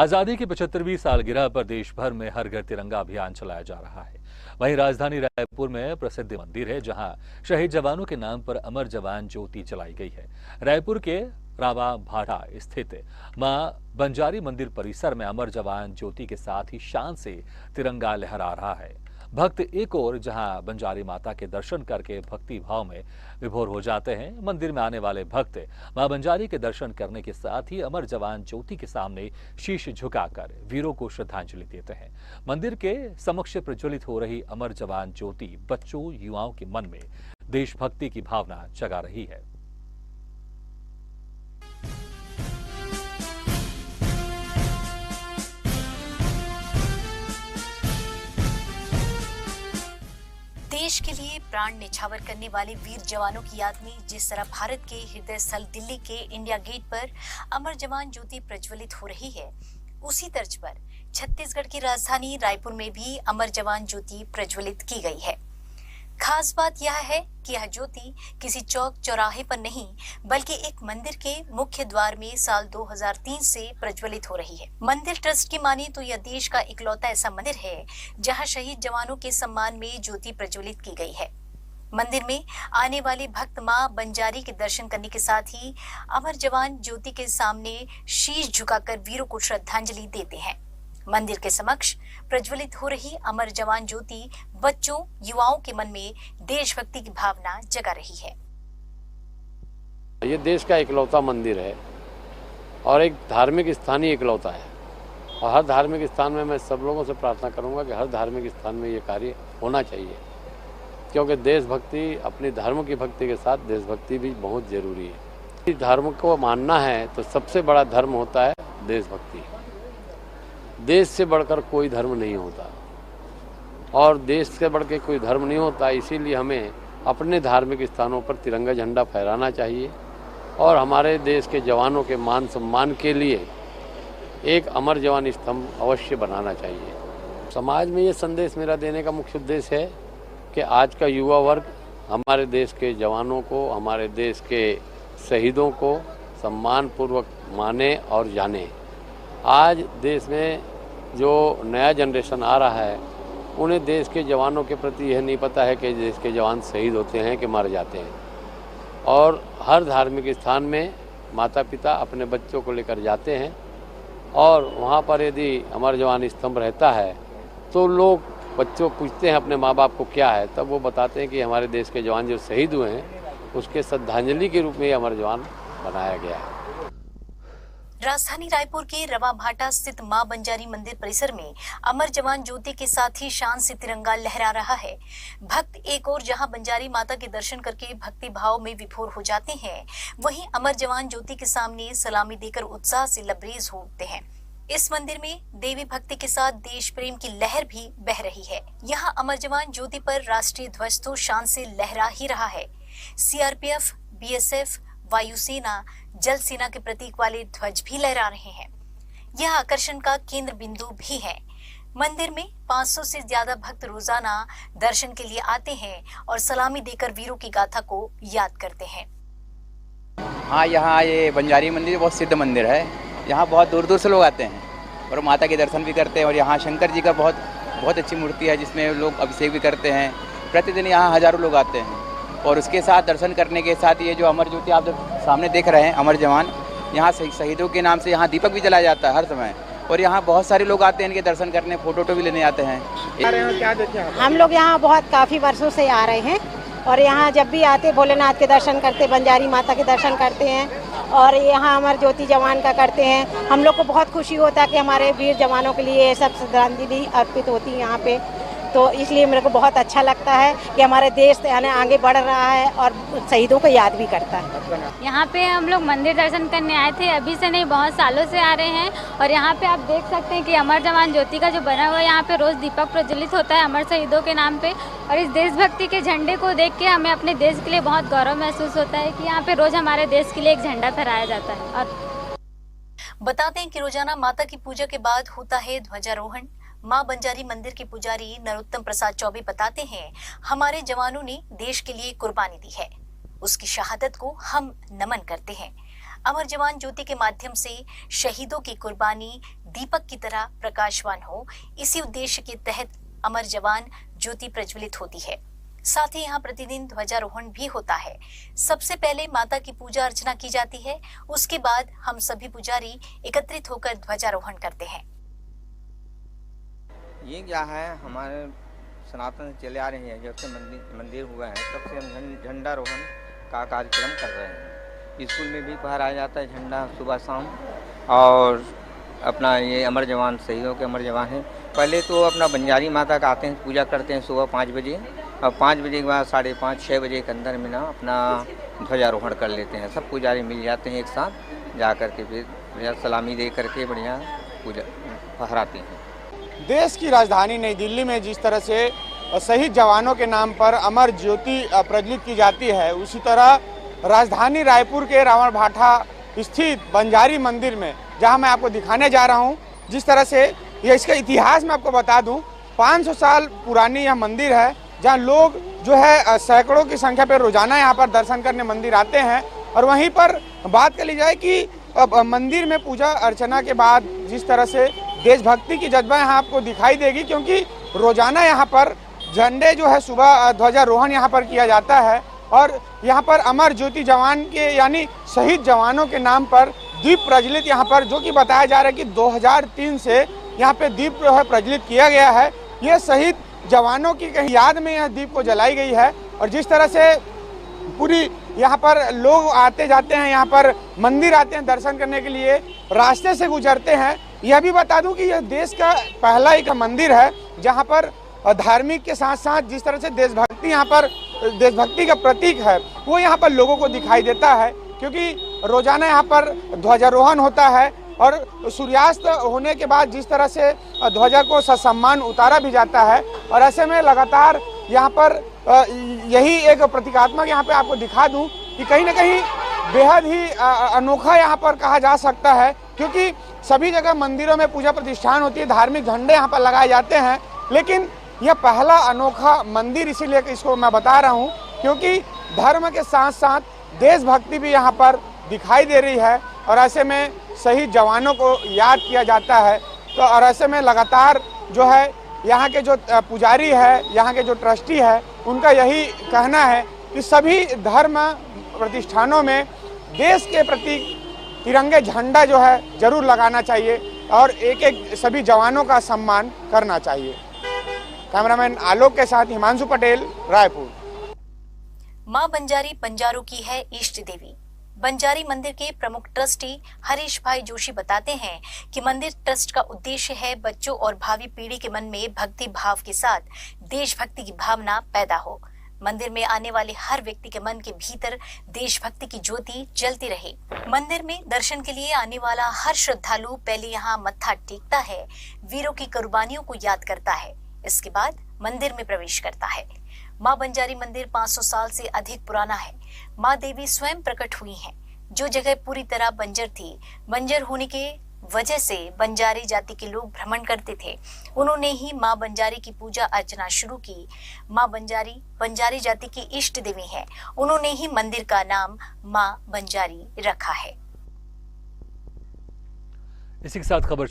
आजादी की 75वीं सालगिरह पर देश भर में हर घर तिरंगा अभियान चलाया जा रहा है। वहीं राजधानी रायपुर में प्रसिद्ध मंदिर है जहां शहीद जवानों के नाम पर अमर जवान ज्योति जलाई गई है। रायपुर के रावा भाटा स्थित मां बंजारी मंदिर परिसर में अमर जवान ज्योति के साथ ही शान से तिरंगा लहरा रहा है। भक्त एक और जहां बंजारी माता के दर्शन करके भक्ति भाव में विभोर हो जाते हैं। मंदिर में आने वाले भक्त मां बंजारी के दर्शन करने के साथ ही अमर जवान ज्योति के सामने शीश झुकाकर वीरों को श्रद्धांजलि देते हैं। मंदिर के समक्ष प्रज्वलित हो रही अमर जवान ज्योति बच्चों युवाओं के मन में देशभक्ति की भावना जगा रही है। देश के लिए प्राण न्यौछावर करने वाले वीर जवानों की याद में जिस तरह भारत के हृदय स्थल दिल्ली के इंडिया गेट पर अमर जवान ज्योति प्रज्वलित हो रही है, उसी तर्ज पर छत्तीसगढ़ की राजधानी रायपुर में भी अमर जवान ज्योति प्रज्वलित की गई है। खास बात यह है कि यह ज्योति किसी चौक चौराहे पर नहीं बल्कि एक मंदिर के मुख्य द्वार में साल 2003 से प्रज्वलित हो रही है। मंदिर ट्रस्ट की माने तो यह देश का इकलौता ऐसा मंदिर है जहां शहीद जवानों के सम्मान में ज्योति प्रज्वलित की गई है। मंदिर में आने वाले भक्त मां बंजारी के दर्शन करने के साथ ही अमर जवान ज्योति के सामने शीश झुकाकर वीरों को श्रद्धांजलि देते हैं। मंदिर के समक्ष प्रज्वलित हो रही अमर जवान ज्योति बच्चों युवाओं के मन में देशभक्ति की भावना जगा रही है। ये देश का इकलौता मंदिर है और एक धार्मिक स्थान ही इकलौता है और हर धार्मिक स्थान में मैं सब लोगों से प्रार्थना करूंगा कि हर धार्मिक स्थान में ये कार्य होना चाहिए, क्योंकि देशभक्ति अपनी धर्म की भक्ति के साथ देशभक्ति भी बहुत जरूरी है। धर्म को मानना है तो सबसे बड़ा धर्म होता है देशभक्ति। देश से बढ़कर कोई धर्म नहीं होता और देश से बढ़ के कोई धर्म नहीं होता, इसीलिए हमें अपने धार्मिक स्थानों पर तिरंगा झंडा फहराना चाहिए और हमारे देश के जवानों के मान सम्मान के लिए एक अमर जवान स्तंभ अवश्य बनाना चाहिए। समाज में ये संदेश मेरा देने का मुख्य उद्देश्य है कि आज का युवा वर्ग हमारे देश के जवानों को, हमारे देश के शहीदों को सम्मानपूर्वक माने और जाने। आज देश में जो नया जनरेशन आ रहा है उन्हें देश के जवानों के प्रति यह नहीं पता है कि देश के जवान शहीद होते हैं कि मर जाते हैं, और हर धार्मिक स्थान में माता पिता अपने बच्चों को लेकर जाते हैं और वहाँ पर यदि अमर जवान स्तंभ रहता है तो लोग बच्चों पूछते हैं अपने माँ बाप को क्या है, तब वो बताते हैं कि हमारे देश के जवान जो शहीद हुए हैं उसके श्रद्धांजलि के रूप में ये अमर जवान बनाया गया है। राजधानी रायपुर के रवा भाटा स्थित मां बंजारी मंदिर परिसर में अमर जवान ज्योति के साथ ही शान से तिरंगा लहरा रहा है। भक्त एक और जहां बंजारी माता के दर्शन करके भक्ति भाव में विभोर हो जाते हैं, वहीं अमर जवान ज्योति के सामने सलामी देकर उत्साह से लबरेज हो उठते हैं। इस मंदिर में देवी भक्ति के साथ देश प्रेम की लहर भी बह रही है। यहाँ अमर जवान ज्योति पर राष्ट्रीय ध्वज तो शान से लहरा ही रहा है। सीआरपीएफ, बीएसएफ, वायुसेना, जल सेना के प्रतीक वाले ध्वज भी लहरा रहे हैं। यह आकर्षण का केंद्र बिंदु भी है। मंदिर में 500 से ज्यादा भक्त रोजाना दर्शन के लिए आते हैं और सलामी देकर वीरों की गाथा को याद करते हैं। हाँ, यहाँ ये बंजारी मंदिर बहुत सिद्ध मंदिर है। यहाँ बहुत दूर दूर से लोग आते हैं और माता के दर्शन भी करते हैं और यहाँ शंकर जी का बहुत अच्छी मूर्ति है जिसमें लोग अभिषेक भी करते हैं। प्रतिदिन यहाँ हजारों लोग आते हैं और उसके साथ दर्शन करने के साथ ये जो अमर ज्योति आप सामने देख रहे हैं अमर जवान, यहाँ शहीदों के नाम से यहाँ दीपक भी जलाया जाता है हर समय और यहाँ बहुत सारे लोग आते हैं इनके दर्शन करने, फोटो भी लेने आते हैं। हम लोग यहाँ काफ़ी वर्षों से आ रहे हैं और यहाँ जब भी आते भोलेनाथ के दर्शन करते, बंजारी माता के दर्शन करते हैं और यहाँ अमर ज्योति जवान का करते हैं। हम लोग को बहुत खुशी होता है कि हमारे वीर जवानों के लिए ये सब श्रद्धांजलि अर्पित होती है यहाँ पे, तो इसलिए मेरे को बहुत अच्छा लगता है कि हमारे देश आगे बढ़ रहा है और शहीदों को याद भी करता है। यहाँ पे हम लोग मंदिर दर्शन करने आए थे, अभी से नहीं बहुत सालों से आ रहे हैं और यहाँ पे आप देख सकते हैं कि अमर जवान ज्योति का जो बना हुआ है यहाँ पे रोज दीपक प्रज्वलित होता है अमर शहीदों के नाम पे, और इस देशभक्ति के झंडे को देख के हमें अपने देश के लिए बहुत गौरव महसूस होता है कि यहाँ पे रोज हमारे देश के लिए एक झंडा फहराया जाता है। और बताते हैं कि रोजाना माता की पूजा के बाद होता है ध्वजारोहण। मां बंजारी मंदिर के पुजारी नरोत्तम प्रसाद चौबे बताते हैं, हमारे जवानों ने देश के लिए कुर्बानी दी है, उसकी शहादत को हम नमन करते हैं। अमर जवान ज्योति के माध्यम से शहीदों की कुर्बानी दीपक की तरह प्रकाशवान हो, इसी उद्देश्य के तहत अमर जवान ज्योति प्रज्वलित होती है। साथ ही यहाँ प्रतिदिन ध्वजारोहण भी होता है। सबसे पहले माता की पूजा अर्चना की जाती है, उसके बाद हम सभी पुजारी एकत्रित होकर ध्वजारोहण करते हैं। ये क्या है, हमारे सनातन से चले आ रहे हैं, जब से मंदिर हुआ है तब से हम झंडारोहण का कार्यक्रम कर रहे हैं। स्कूल में भी फहराया जाता है झंडा सुबह शाम। और अपना ये अमर जवान शहीदों के अमर जवान हैं। पहले तो अपना बंजारी माता का आते हैं, पूजा करते हैं सुबह 5 बजे, और 5 बजे के बाद 5:30-6 बजे के अंदर में ना अपना ध्वजारोहण कर लेते हैं। सब पुजारी मिल जाते हैं एक साथ, जा कर के फिर बढ़िया सलामी दे करके बढ़िया पूजा फहराते हैं। देश की राजधानी नई दिल्ली में जिस तरह से शहीद जवानों के नाम पर अमर ज्योति प्रज्वलित की जाती है, उसी तरह राजधानी रायपुर के रावण भाठा स्थित बंजारी मंदिर में, जहां मैं आपको दिखाने जा रहा हूं, जिस तरह से यह इसका इतिहास मैं आपको बता दूं, 500 साल पुरानी यह मंदिर है, जहां लोग जो है सैकड़ों की संख्या पर रोजाना यहां पर दर्शन करने मंदिर आते हैं। और वहीं पर बात कर ली जाए कि मंदिर में पूजा अर्चना के बाद जिस तरह से देशभक्ति की जज्बा यहाँ आपको दिखाई देगी, क्योंकि रोजाना यहाँ पर झंडे जो है सुबह ध्वजारोहण यहाँ पर किया जाता है। और यहाँ पर अमर ज्योति जवान के यानी शहीद जवानों के नाम पर दीप प्रज्वलित यहाँ पर, जो कि बताया जा रहा है कि 2003 से यहाँ पे दीप जो है प्रज्वलित किया गया है। ये शहीद जवानों की कहीं याद में यह दीप को जलाई गई है। और जिस तरह से पूरी यहाँ पर लोग आते जाते हैं, यहाँ पर मंदिर आते हैं दर्शन करने के लिए, रास्ते से गुजरते हैं। यह भी बता दूं कि यह देश का पहला एक मंदिर है जहाँ पर धार्मिक के साथ साथ जिस तरह से देशभक्ति यहाँ पर देशभक्ति का प्रतीक है वो यहाँ पर लोगों को दिखाई देता है, क्योंकि रोजाना यहाँ पर ध्वजारोहण होता है। और सूर्यास्त होने के बाद जिस तरह से ध्वजा को ससम्मान उतारा भी जाता है। और ऐसे में लगातार यहाँ पर यही एक प्रतीकात्मक यहाँ पे आपको दिखा दूं कि कहीं ना कहीं बेहद ही अनोखा यहाँ पर कहा जा सकता है, क्योंकि सभी जगह मंदिरों में पूजा प्रतिष्ठान होती है, धार्मिक झंडे यहाँ पर लगाए जाते हैं, लेकिन यह पहला अनोखा मंदिर इसीलिए इसको मैं बता रहा हूँ क्योंकि धर्म के साथ साथ देशभक्ति भी यहाँ पर दिखाई दे रही है। और ऐसे में शहीद जवानों को याद किया जाता है। तो और ऐसे में लगातार जो है यहाँ के जो पुजारी है, यहाँ के जो ट्रस्टी है, उनका यही कहना है कि सभी धर्म प्रतिष्ठानों में देश के प्रति तिरंगे झंडा जो है जरूर लगाना चाहिए और एक एक सभी जवानों का सम्मान करना चाहिए। कैमरामैन आलोक के साथ हिमांशु पटेल, रायपुर। मां बंजारी बंजारों की है इष्ट देवी। बंजारी मंदिर के प्रमुख ट्रस्टी हरीश भाई जोशी बताते हैं कि मंदिर ट्रस्ट का उद्देश्य है बच्चों और भावी पीढ़ी के मन में भक्ति भाव के साथ देशभक्ति की भावना पैदा हो। मंदिर में आने वाले हर व्यक्ति के मन के भीतर देशभक्ति की ज्योति जलती रहे। मंदिर में दर्शन के लिए आने वाला हर श्रद्धालु पहले यहाँ मत्था टेकता है, वीरों की कुर्बानियों को याद करता है, इसके बाद मंदिर में प्रवेश करता है। मां बंजारी मंदिर 500 साल से अधिक पुराना है। मां देवी स्वयं प्रकट हुई हैं। जो जगह पूरी तरह बंजर थी, बंजर होने के वजह से बंजारी जाति के लोग भ्रमण करते थे। उन्होंने ही मां बंजारी की पूजा अर्चना शुरू की। मां बंजारी बंजारी जाति की इष्ट देवी है। उन्होंने ही मंदिर का नाम मां बंजारी रखा है। इसी के साथ खबर